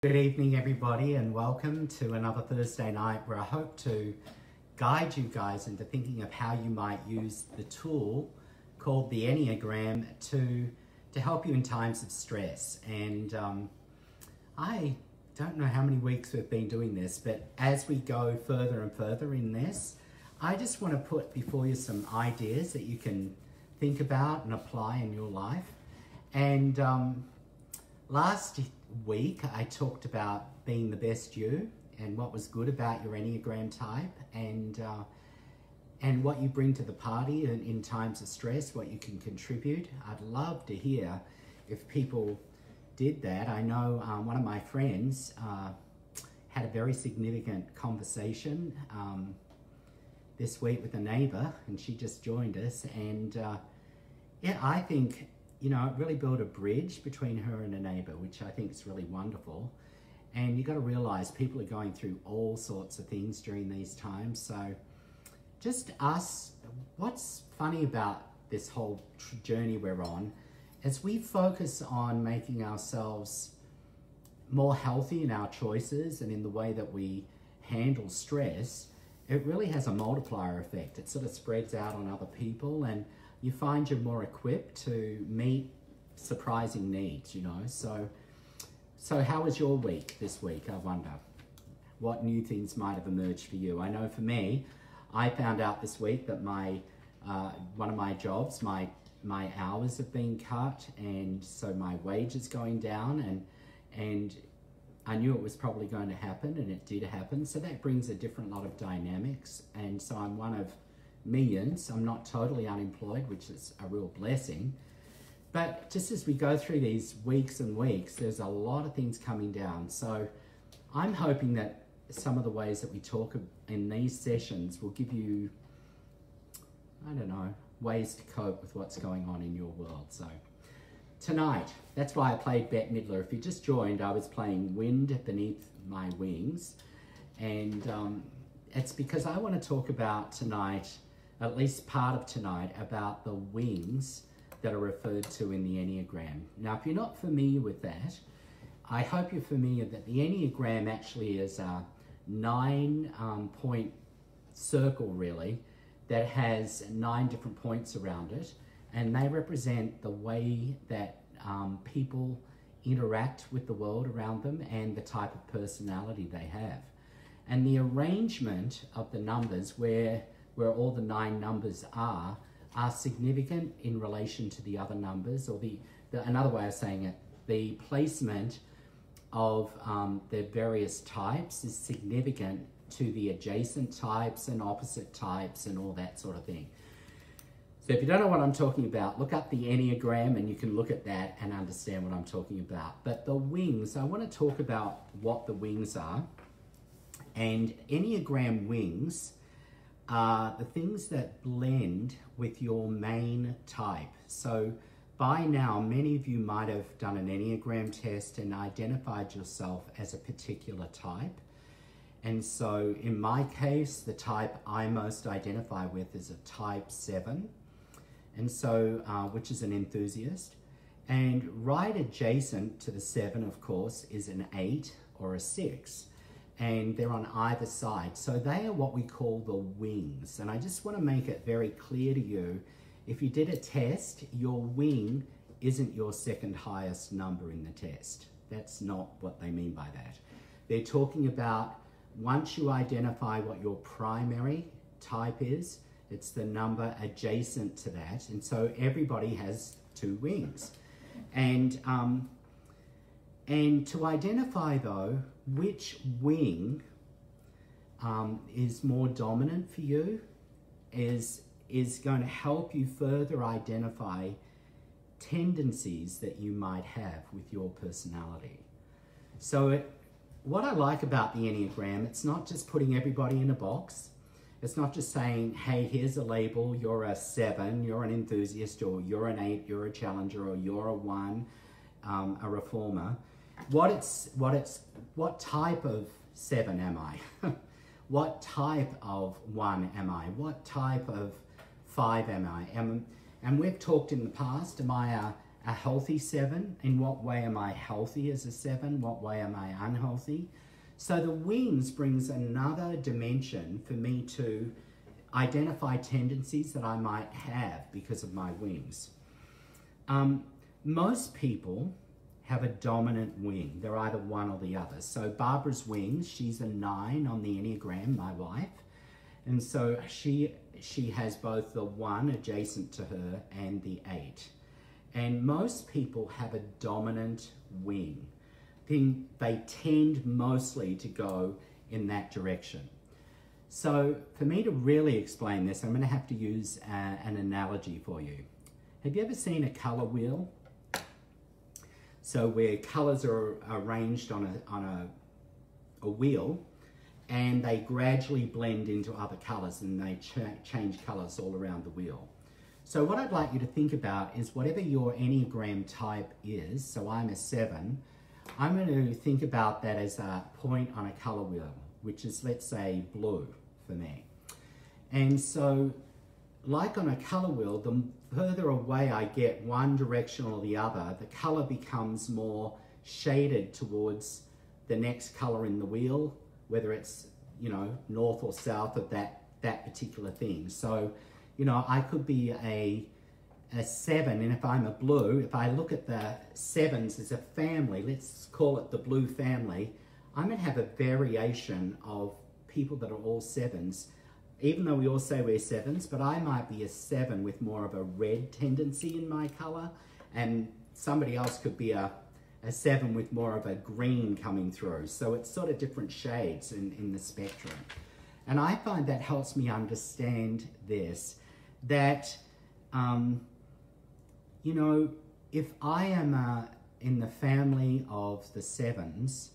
Good evening, everybody, and welcome to another Thursday night where I hope to guide you guys into thinking of how you might use the tool called the Enneagram to help you in times of stress. And I don't know how many weeks we've been doing this, but as we go further and further in this, I just want to put before you some ideas that you can think about and apply in your life. And last week I talked about being the best you and what was good about your Enneagram type and what you bring to the party in times of stress, what you can contribute. I'd love to hear if people did that. I know one of my friends had a very significant conversation this week with a neighbor, and she just joined us, and yeah, I think it really built a bridge between her and a neighbor, which I think is really wonderful. And you got to realize people are going through all sorts of things during these times. So just us, what's funny about this whole journey we're on, as we focus on making ourselves more healthy in our choices and in the way that we handle stress, it really has a multiplier effect. It sort of spreads out on other people, and you find you're more equipped to meet surprising needs, So how was your week this week, I wonder? What new things might have emerged for you? I know for me, I found out this week that my one of my jobs, my hours have been cut, and so my wage is going down, and I knew it was probably going to happen, and it did happen. So that brings a different lot of dynamics, and so I'm one of millions. I'm not totally unemployed, which is a real blessing. But just as we go through these weeks and weeks, there's a lot of things coming down. So I'm hoping that some of the ways that we talk in these sessions will give you, ways to cope with what's going on in your world. So tonight, that's why I played Bette Midler. If you just joined, I was playing Wind Beneath My Wings. And it's because I want to talk about tonight, at least part of tonight, about the wings that are referred to in the Enneagram. Now, if you're not familiar with that, I hope you're familiar that the Enneagram actually is a 9-point circle, really, that has 9 different points around it, and they represent the way that people interact with the world around them and the type of personality they have. And the arrangement of the numbers, where all the 9 numbers are significant in relation to the other numbers, or another way of saying it, the placement of the various types is significant to the adjacent types and opposite types and all that sort of thing. So if you don't know what I'm talking about, look up the Enneagram and you can look at that and understand what I'm talking about. But the wings, I want to talk about what the wings are. And Enneagram wings are the things that blend with your main type. So by now, many of you might have done an Enneagram test and identified yourself as a particular type. And so in my case, the type I most identify with is a type 7. And so, which is an enthusiast. And right adjacent to the 7, of course, is an 8 or a 6. And they're on either side. So they are what we call the wings. And I just want to make it very clear to you, if you did a test, your wing isn't your second highest number in the test. That's not what they mean by that. They're talking about once you identify what your primary type is, it's the number adjacent to that. And so everybody has 2 wings. And to identify, though, which wing is more dominant for you is going to help you further identify tendencies that you might have with your personality. So what I like about the Enneagram, it's not just putting everybody in a box. It's not just saying, hey, here's a label, you're a 7, you're an enthusiast, or you're an 8, you're a challenger, or you're a 1, a reformer. What type of 7 am I? What type of 1 am I? What type of 5 am I? And we've talked in the past, am I a healthy 7. In what way am I healthy as a 7? What way am I unhealthy? So the wings brings another dimension for me to identify tendencies that I might have because of my wings. Most people have a dominant wing. They're either one or the other. So Barbara's wings, she's a 9 on the Enneagram, my wife. And so she has both the 1 adjacent to her and the 8. And most people have a dominant wing. They tend mostly to go in that direction. So for me to really explain this, I'm going to have to use an analogy for you. Have you ever seen a color wheel? So where colors are arranged on a wheel, and they gradually blend into other colors, and they change colors all around the wheel. So what I'd like you to think about is whatever your Enneagram type is. So I'm a 7. I'm going to think about that as a point on a color wheel, which is, let's say, blue for me. And so, like on a color wheel, the further away I get one direction or the other, the color becomes more shaded towards the next color in the wheel, whether it's, you know, north or south of that particular thing. So, you know, I could be a 7, and if I'm a blue, if I look at the 7s as a family, let's call it the blue family, I'm going to have a variation of people that are all 7s, even though we all say we're 7s, but I might be a 7 with more of a red tendency in my color, and somebody else could be a 7 with more of a green coming through. So it's sort of different shades in the spectrum. And I find that helps me understand this, that you know, if I am in the family of the 7s,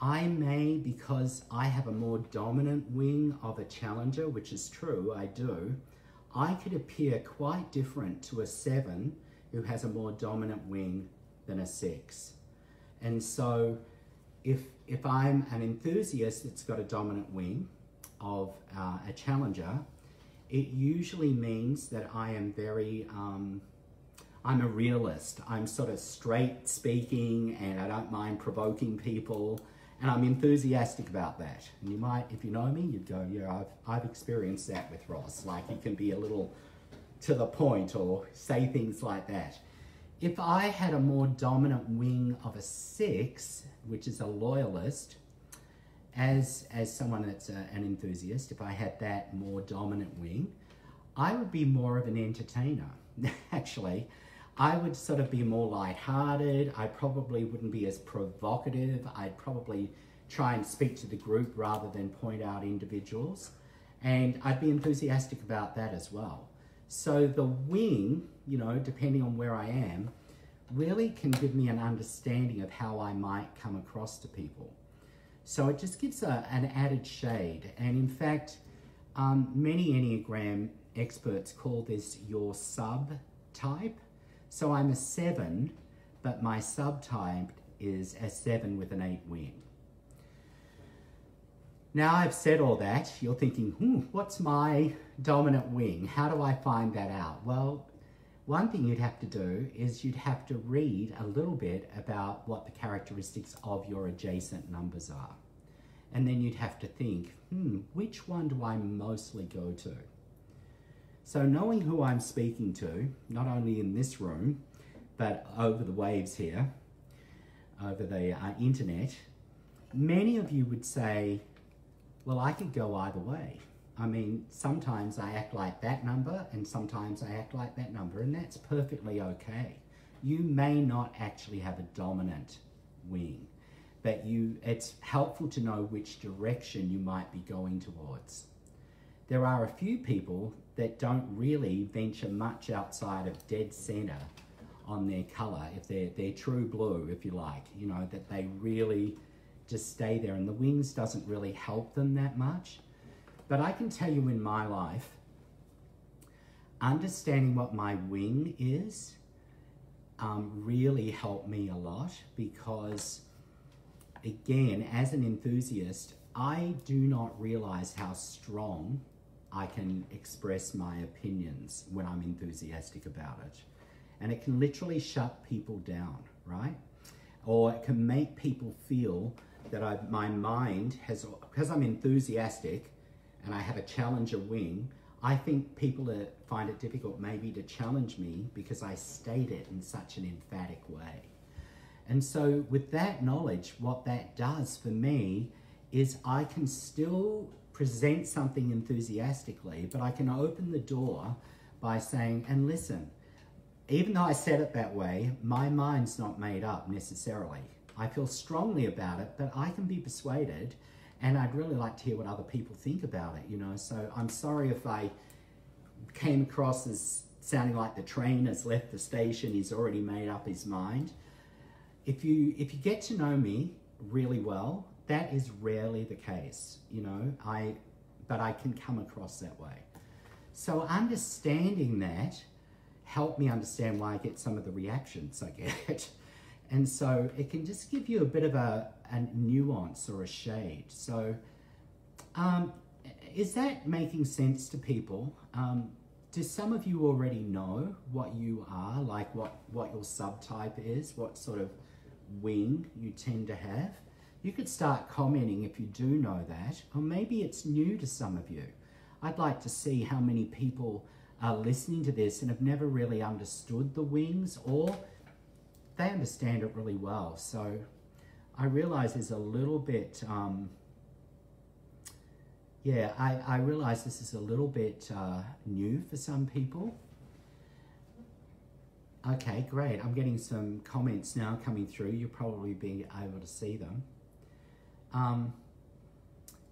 I may, because I have a more dominant wing of a challenger, which is true, I do, I could appear quite different to a 7 who has a more dominant wing than a 6. And so if I'm an enthusiast that's got a dominant wing of a challenger, it usually means that I am very, I'm a realist. I'm sort of straight speaking, and I don't mind provoking people, and I'm enthusiastic about that. And you might, if you know me, you'd go, yeah, I've experienced that with Ross. Like, he can be a little to the point or say things like that. If I had a more dominant wing of a 6, which is a loyalist, as someone that's an enthusiast, if I had that more dominant wing, I would be more of an entertainer, actually. I would sort of be more lighthearted. I probably wouldn't be as provocative. I'd probably try and speak to the group rather than point out individuals. And I'd be enthusiastic about that as well. So the wing, you know, depending on where I am, really can give me an understanding of how I might come across to people. So it just gives an added shade. And in fact, many Enneagram experts call this your subtype. So I'm a 7, but my subtype is a 7 with an 8 wing. Now I've said all that, you're thinking, what's my dominant wing? How do I find that out? Well, one thing you'd have to do is you'd have to read a little bit about what the characteristics of your adjacent numbers are. And then you'd have to think, which one do I mostly go to? So knowing who I'm speaking to, not only in this room, but over the waves here, over the internet, many of you would say, well, I could go either way. I mean, sometimes I act like that number and sometimes I act like that number, and that's perfectly okay. You may not actually have a dominant wing, but it's helpful to know which direction you might be going towards. There are a few people that don't really venture much outside of dead center on their color, if they're true blue, if you like, you know, that they really just stay there, and the wings doesn't really help them that much. But I can tell you in my life, understanding what my wing is really helped me a lot, because again, as an enthusiast, I do not realize how strong I can express my opinions when I'm enthusiastic about it. and it can literally shut people down, right? Or it can make people feel that my mind has, because I'm enthusiastic and I have a challenger wing, I think people find it difficult maybe to challenge me because I state it in such an emphatic way. And so with that knowledge, what that does for me is I can still present something enthusiastically, but I can open the door by saying, and listen, even though I said it that way, my mind's not made up necessarily. I feel strongly about it, but I can be persuaded, and I'd really like to hear what other people think about it, you know. So I'm sorry if I came across as sounding like the train has left the station, he's already made up his mind. If you get to know me really well, that is rarely the case, you know, but I can come across that way. So understanding that helped me understand why I get some of the reactions I get. And so it can just give you a bit of a nuance or a shade. So is that making sense to people? Do some of you already know what you are, like what your subtype is, what sort of wing you tend to have? You could start commenting if you do know that, or maybe it's new to some of you. I'd like to see how many people are listening to this and have never really understood the wings, or they understand it really well. So I realize there's a little bit, I realize this is a little bit new for some people. Okay, great. I'm getting some comments now coming through. You'll probably be able to see them.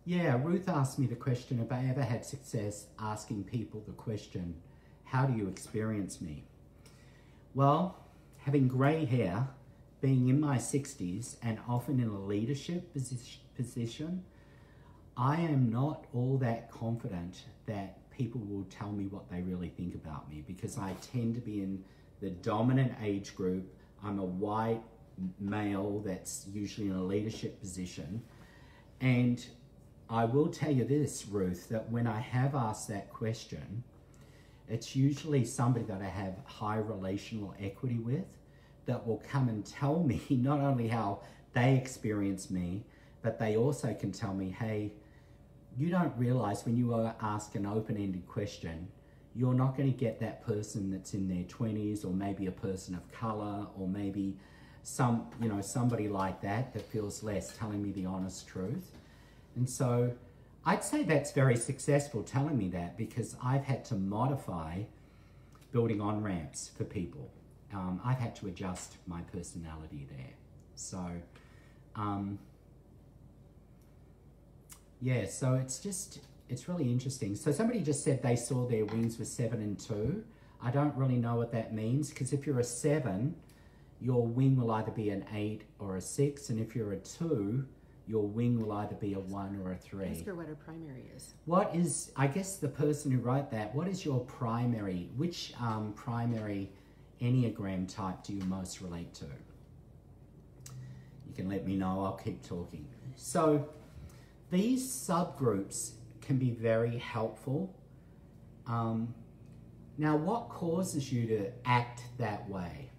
Ruth asked me the question, have I ever had success asking people the question, how do you experience me? Well, having grey hair, being in my 60s and often in a leadership position, I am not all that confident that people will tell me what they really think about me, because I tend to be in the dominant age group. I'm a white male that's usually in a leadership position. And I will tell you this, Ruth, that when I have asked that question, it's usually somebody that I have high relational equity with that will come and tell me not only how they experience me, but they also can tell me, hey, you don't realize when you ask an open-ended question, you're not going to get that person that's in their 20s, or maybe a person of color, or maybe somebody like that feels less, telling me the honest truth. And so I'd say that's very successful, telling me that, because I've had to modify building on-ramps for people. I've had to adjust my personality there. So, so it's really interesting. So somebody just said they saw their wings were 7 and 2. I don't really know what that means, because if you're a 7, your wing will either be an 8 or a 6, and if you're a 2, your wing will either be a 1 or a 3. Ask her what her primary is. What is, I guess the person who wrote that, what is your primary, which primary Enneagram type do you most relate to? You can let me know, I'll keep talking. So these subgroups can be very helpful. Now, what causes you to act that way?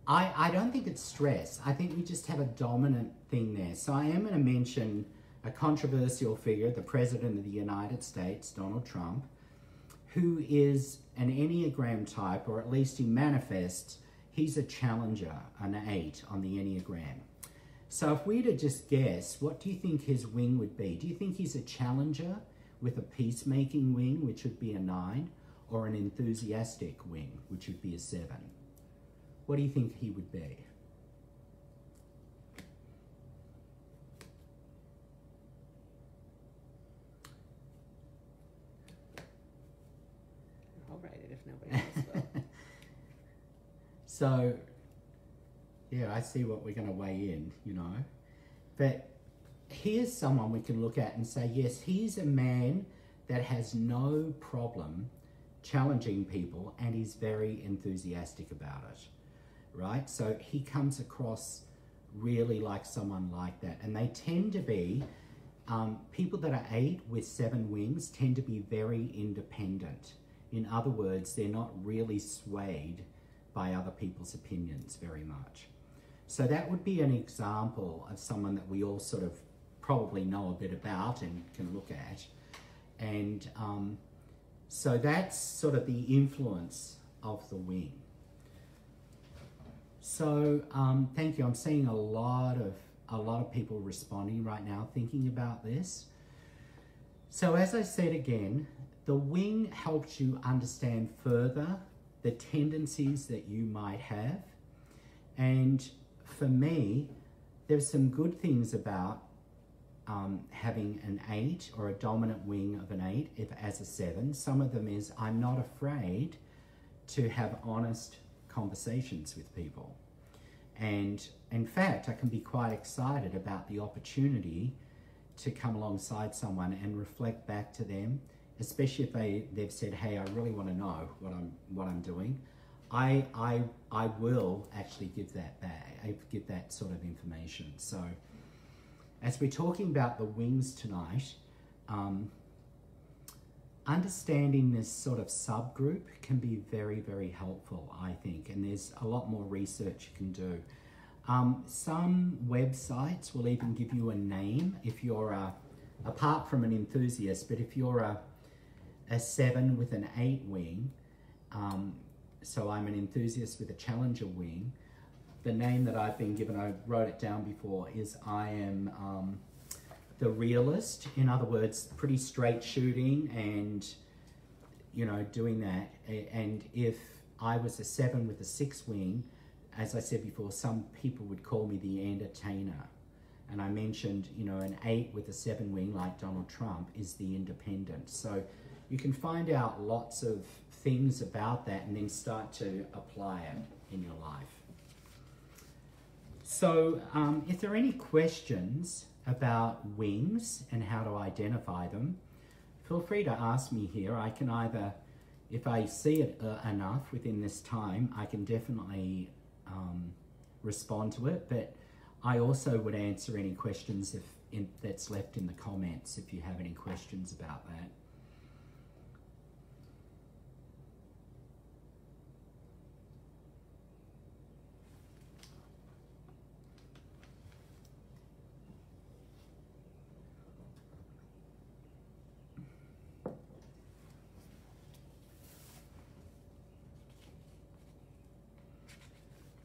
I don't think it's stress. I think we just have a dominant thing there. So I am going to mention a controversial figure, the President of the United States, Donald Trump, who is an Enneagram type, or at least he manifests, he's a challenger, an 8 on the Enneagram. So if we were to just guess, what do you think his wing would be? Do you think he's a challenger with a peacemaking wing, which would be a 9, or an enthusiastic wing, which would be a 7? What do you think he would be? I'll write it if nobody else will. So, yeah, I see what we're going to weigh in, you know. But here's someone we can look at and say, yes, he's a man that has no problem challenging people, and he's very enthusiastic about it. Right? So he comes across really like someone like that. And they tend to be, people that are 8 with 7 wings tend to be very independent. In other words, they're not really swayed by other people's opinions very much. So that would be an example of someone that we all sort of probably know a bit about and can look at. And so that's sort of the influence of the wing. So thank you. I'm seeing a lot of people responding right now, thinking about this. So as I said again, the wing helps you understand further the tendencies that you might have. And for me, there's some good things about having an 8 or a dominant wing of an 8 if as a 7. Some of them is I'm not afraid to have honest conversations with people. And in fact, I can be quite excited about the opportunity to come alongside someone and reflect back to them, especially if they've said, hey, I really want to know what I'm doing. I will actually give that back. I give that sort of information. So as we're talking about the wings tonight, understanding this sort of subgroup can be very, very helpful, I think, and there's a lot more research you can do. Some websites will even give you a name if you're apart from an enthusiast, but if you're a 7 with an 8 wing, so I'm an enthusiast with a challenger wing, the name that I've been given, I wrote it down before, is I am the realist. In other words, pretty straight shooting and, you know, doing that. And if I was a 7 with a 6 wing, as I said before, some people would call me the entertainer. And I mentioned, you know, an 8 with a 7 wing like Donald Trump is the independent. So you can find out lots of things about that and then start to apply it in your life. So if there are any questions about wings and how to identify them, feel free to ask me here. I can either, if I see it enough within this time, I can definitely respond to it, but I also would answer any questions that's left in the comments if you have any questions about that.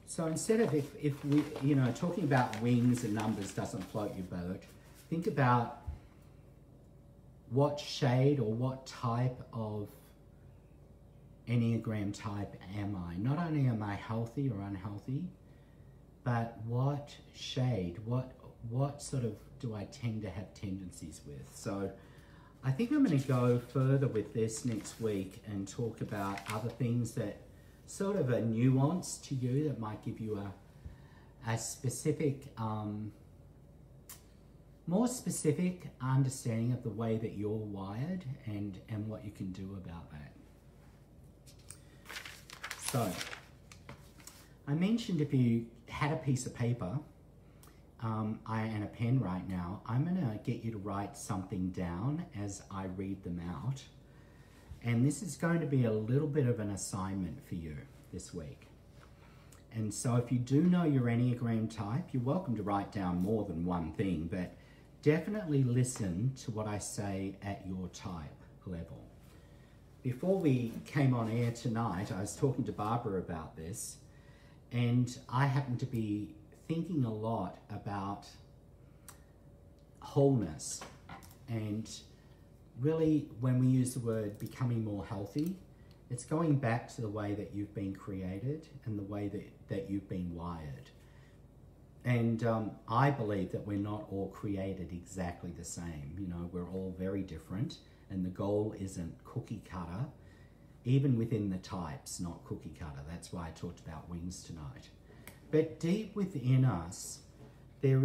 So instead of if we, you know, talking about wings and numbers doesn't float your boat, think about what shade or what type of Enneagram type am I? Not only am I healthy or unhealthy, but what shade, what sort of do I tend to have tendencies with? So I think I'm going to go further with this next week and talk about other things that sort of a nuance to you that might give you a specific, more specific understanding of the way that you're wired and what you can do about that. So, I mentioned if you had a piece of paper and a pen right now, I'm going to get you to write something down as I read them out. And this is going to be a little bit of an assignment for you this week. And so if you do know your Enneagram type, you're welcome to write down more than one thing, but definitely listen to what I say at your type level. Before we came on air tonight, I was talking to Barbara about this, and I happen to be thinking a lot about wholeness. And really, when we use the word becoming more healthy, it's going back to the way that you've been created and the way that you've been wired. And I believe that we're not all created exactly the same. You know, we're all very different, and the goal isn't cookie cutter, even within the types, not cookie cutter. That's why I talked about wings tonight. But deep within us, there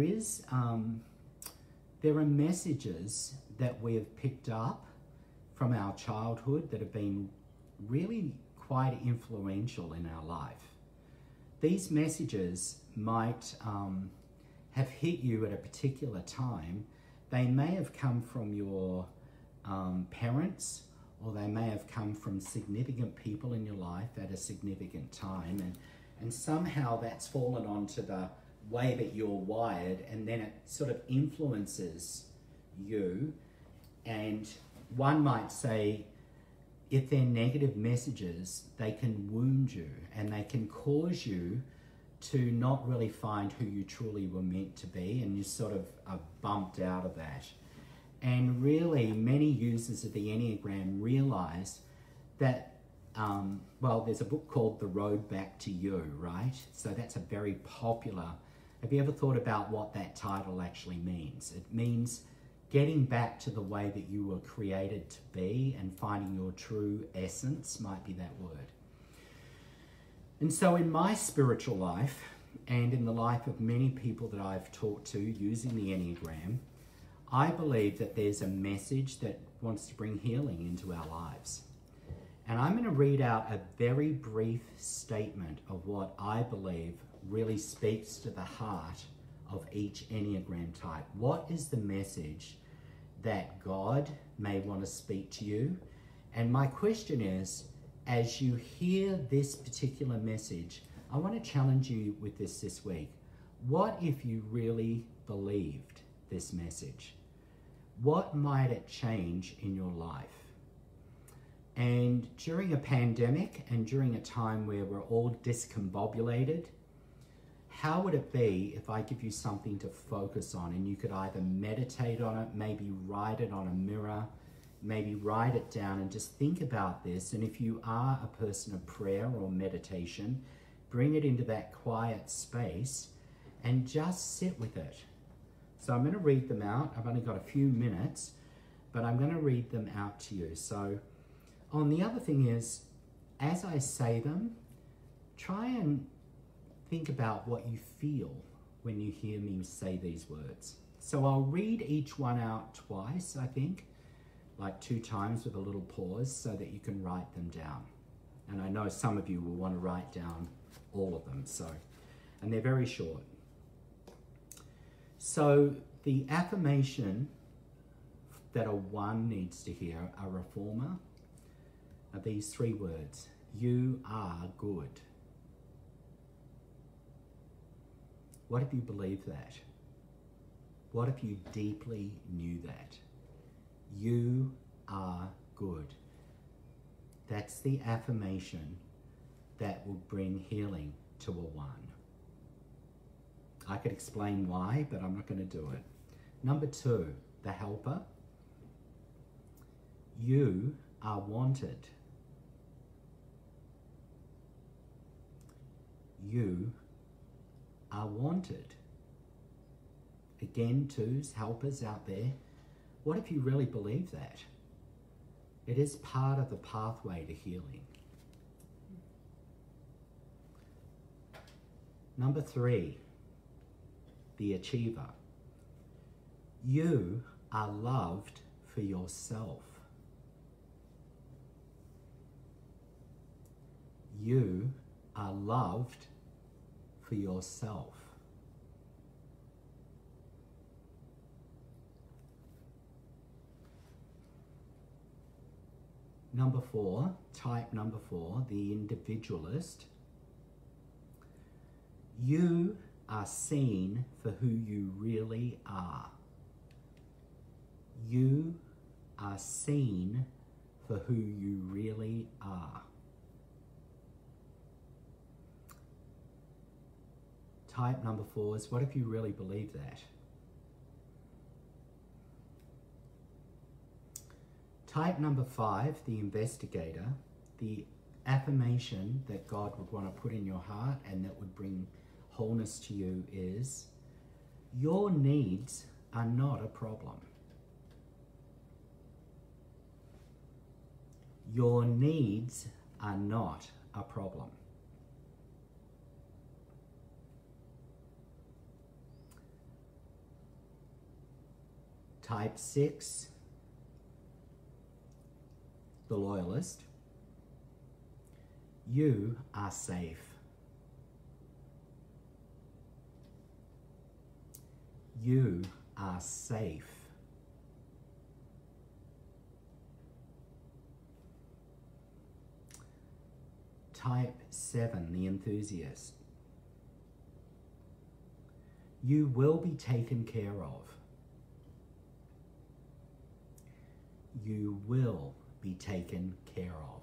are messages that we have picked up from our childhood that have been really quite influential in our life. These messages might have hit you at a particular time. They may have come from your parents, or they may have come from significant people in your life at a significant time, and somehow that's fallen onto the way that you're wired, and then it sort of influences you. And one might say, if they're negative messages, they can wound you and they can cause you to not really find who you truly were meant to be, and you sort of are bumped out of that. And really, many users of the Enneagram realize that, well, there's a book called The Road Back to You, right? So that's a very popular. Have you ever thought about what that title actually means? It means getting back to the way that you were created to be and finding your true essence, might be that word. And so in my spiritual life, and in the life of many people that I've talked to using the Enneagram, I believe that there's a message that wants to bring healing into our lives. And I'm going to read out a very brief statement of what I believe really speaks to the heart of each Enneagram type. What is the message that God may want to speak to you? And my question is, as you hear this particular message, I want to challenge you with this week. What if you really believed this message? What might it change in your life? And during a pandemic and during a time where we're all discombobulated, how would it be if I give you something to focus on, and you could either meditate on it, maybe write it on a mirror, maybe write it down and just think about this. And if you are a person of prayer or meditation, bring it into that quiet space and just sit with it. So I'm going to read them out. I've only got a few minutes, but I'm going to read them out to you. So the other thing is, as I say them, try and think about what you feel when you hear me say these words. So I'll read each one out twice, I think, like 2 times with a little pause so that you can write them down. And I know some of you will want to write down all of them, and they're very short. So the affirmation that a 1 needs to hear, a reformer, are these 3 words: you are good. What if you believe that? What if you deeply knew that? You are good. That's the affirmation that will bring healing to a 1. I could explain why, but I'm not going to do it. Number 2, the helper. You are wanted. You are wanted. Again, 2s, helpers out there. What if you really believe that? It is part of the pathway to healing. Number 3, the achiever. You are loved for yourself. You are loved for yourself. Number 4, type number 4, the individualist. You are seen for who you really are. You are seen for who you really are. Type number 4 is, what if you really believe that? Type number 5, the investigator, the affirmation that God would want to put in your heart and that would bring wholeness to you is, your needs are not a problem. Your needs are not a problem. Type 6, the loyalist. You are safe. You are safe. Type 7, the enthusiast. You will be taken care of. You will be taken care of.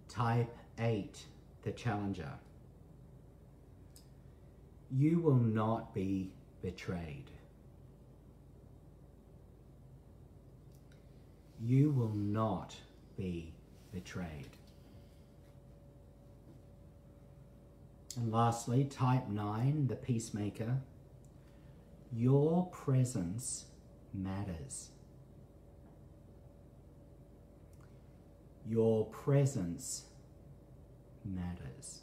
Type 8, the challenger. You will not be betrayed. You will not be betrayed. And lastly, type 9, the peacemaker. Your presence matters. Your presence matters.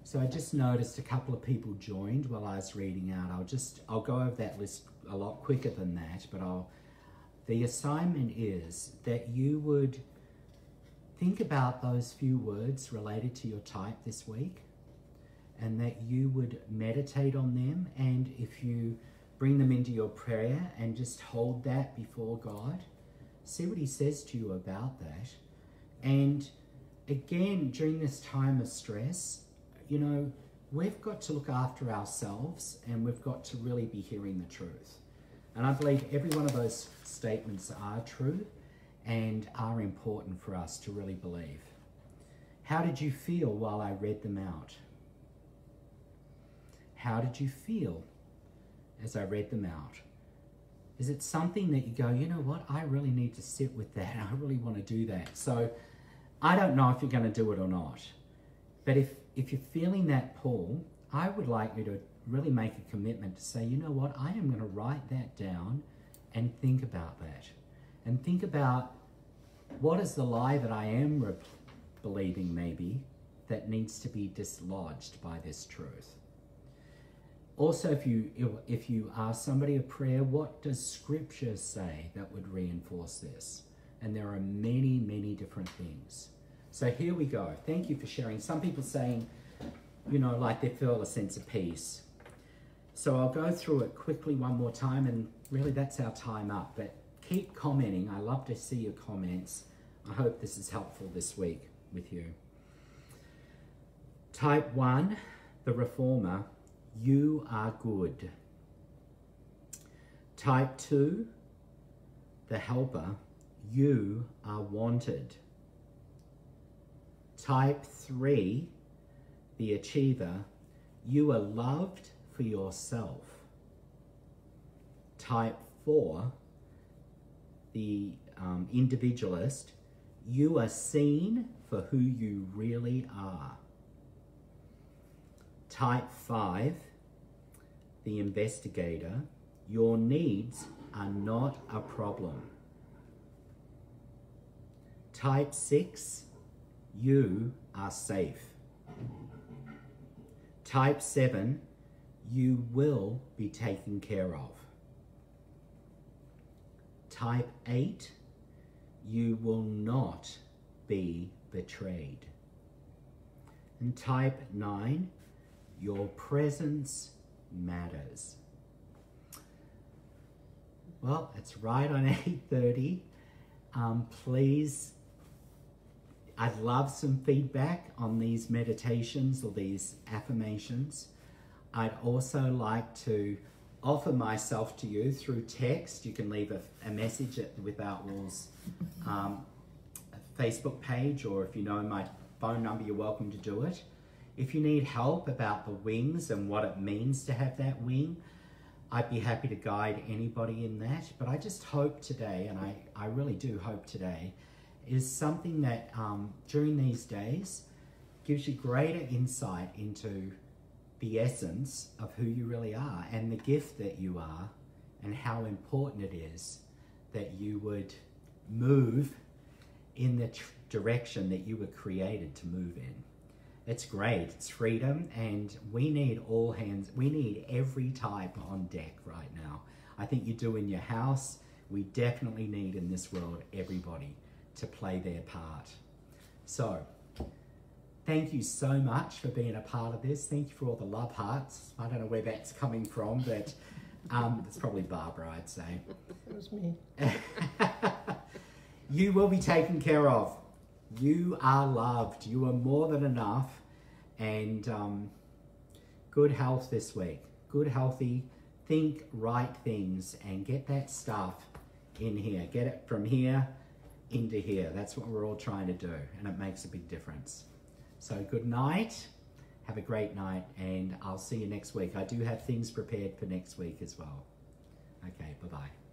So I just noticed a couple of people joined while I was reading out. I'll go over that list a lot quicker than that, but the assignment is that you would think about those few words related to your type this week, and that you would meditate on them, and if you bring them into your prayer and just hold that before God, see what he says to you about that. And again, during this time of stress, you know, we've got to look after ourselves, and we've got to really be hearing the truth. And I believe every one of those statements are true and are important for us to really believe. How did you feel while I read them out? How did you feel as I read them out? Is it something that you go, you know what, I really need to sit with that. I really want to do that. So I don't know if you're going to do it or not. But if you're feeling that pull, I would like you to really make a commitment to say, you know what, I am going to write that down and think about that. And think about what is the lie that I am believing maybe that needs to be dislodged by this truth. Also, if you ask somebody a prayer, what does Scripture say that would reinforce this? And there are many, many different things. So here we go. Thank you for sharing. Some people saying, you know, like they feel a sense of peace. So I'll go through it quickly one more time, and really that's our time up. But keep commenting. I love to see your comments. I hope this is helpful this week with you. Type 1, the reformer. You are good. Type 2, the helper. You are wanted. Type 3, the achiever. You are loved for yourself. Type 4, the individualist. You are seen for who you really are. Type 5, the investigator. Your needs are not a problem. Type 6, you are safe. Type 7, you will be taken care of. Type 8, you will not be betrayed. And type 9, your presence matters. Well, it's right on 8:30. Please, I'd love some feedback on these meditations or these affirmations. I'd also like to offer myself to you through text. You can leave a message at the Without Walls Facebook page, or if you know my phone number, you're welcome to do it. If you need help about the wings and what it means to have that wing, I'd be happy to guide anybody in that. But I just hope today, and I really do hope today, is something that during these days gives you greater insight into the essence of who you really are and the gift that you are, and how important it is that you would move in the direction that you were created to move in. It's great, it's freedom, and we need all hands, we need every type on deck right now. I think you do in your house. We definitely need in this world everybody to play their part. So, thank you so much for being a part of this. Thank you for all the love hearts. I don't know where that's coming from, but it's probably Barbara, I'd say. It was me. You will be taken care of. You are loved. You are more than enough. And good health this week. Good, healthy, think right things and get that stuff in here. Get it from here into here. That's what we're all trying to do, and it makes a big difference. So good night. Have a great night, and I'll see you next week. I do have things prepared for next week as well. Okay, bye-bye.